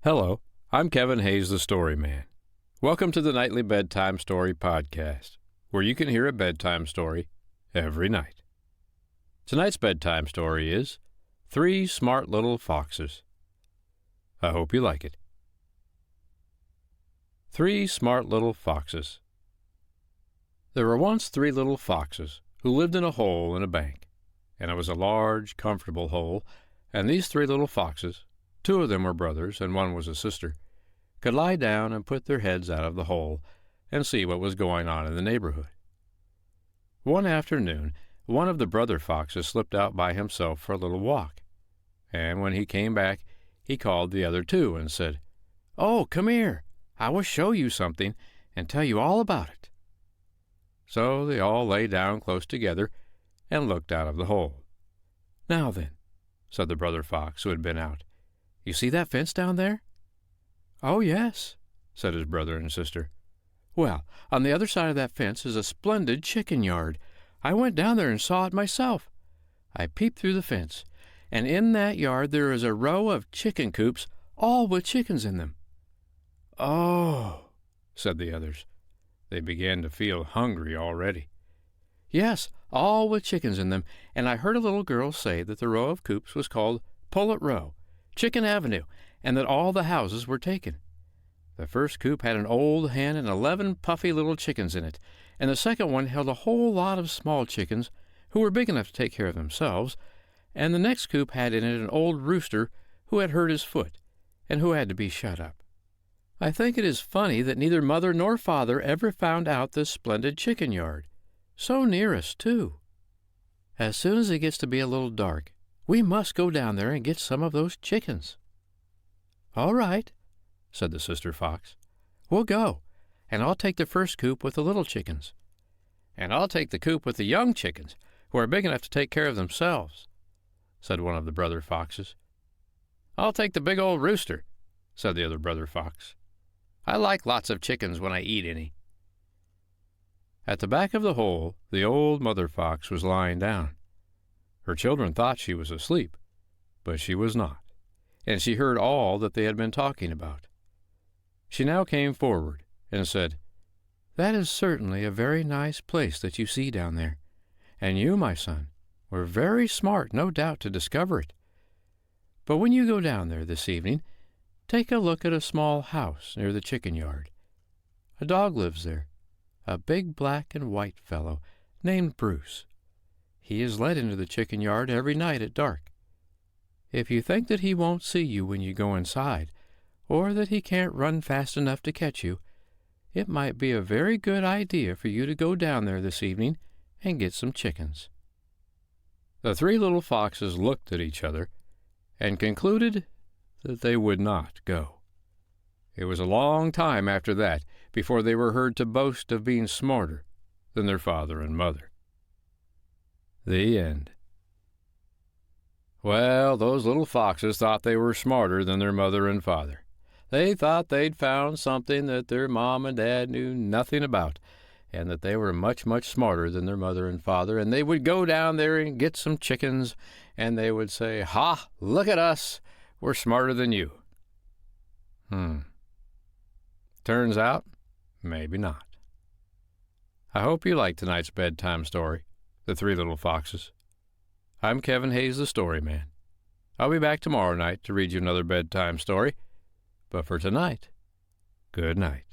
Hello, I'm Kevin Hayes, the Story Man. Welcome to the Nightly Bedtime Story Podcast, where you can hear a bedtime story every night. Tonight's bedtime story is Three Smart Little Foxes. I hope you like it. Three Smart Little Foxes. There were once three little foxes who lived in a hole in a bank, and it was a large, comfortable hole, and these three little foxes, two of them were brothers and one was a sister, could lie down and put their heads out of the hole and see what was going on in the neighborhood. One afternoon, one of the brother foxes slipped out by himself for a little walk, and when he came back, he called the other two and said, "Oh, come here. I will show you something and tell you all about it." So they all lay down close together and looked out of the hole. "Now then," said the brother fox who had been out, "you see that fence down there?" "Oh, yes," said his brother and sister. "Well, on the other side of that fence is a splendid chicken yard. I went down there and saw it myself. I peeped through the fence, and in that yard there is a row of chicken coops, all with chickens in them." "Oh," said the others. They began to feel hungry already. "Yes, all with chickens in them, and I heard a little girl say that the row of coops was called Pullet Row, Chicken Avenue, and that all the houses were taken. The first coop had an old hen and 11 puffy little chickens in it, and the second one held a whole lot of small chickens who were big enough to take care of themselves, and the next coop had in it an old rooster who had hurt his foot and who had to be shut up. I think it is funny that neither mother nor father ever found out this splendid chicken yard. So near us, too. As soon as it gets to be a little dark, we must go down there and get some of those chickens." "All right," said the sister fox. "We'll go, and I'll take the first coop with the little chickens." "And I'll take the coop with the young chickens, who are big enough to take care of themselves," said one of the brother foxes. "I'll take the big old rooster," said the other brother fox. "I like lots of chickens when I eat any." At the back of the hole, the old mother fox was lying down. Her children thought she was asleep, but she was not, and she heard all that they had been talking about. She now came forward and said, "That is certainly a very nice place that you see down there, and you, my son, were very smart, no doubt, to discover it. But when you go down there this evening, take a look at a small house near the chicken yard. A dog lives there, a big black and white fellow named Bruce. He is let into the chicken yard every night at dark. If you think that he won't see you when you go inside, or that he can't run fast enough to catch you, it might be a very good idea for you to go down there this evening and get some chickens." The three little foxes looked at each other and concluded that they would not go. It was a long time after that before they were heard to boast of being smarter than their father and mother. The end. Well, those little foxes thought they were smarter than their mother and father. They thought they'd found something that their mom and dad knew nothing about, and that they were much, much smarter than their mother and father, and they would go down there and get some chickens, and they would say, "Ha, look at us, we're smarter than you." Turns out, maybe not. I hope you liked tonight's bedtime story, The Three Little Foxes. I'm Kevin Hayes, the Story Man. I'll be back tomorrow night to read you another bedtime story, but for tonight, good night.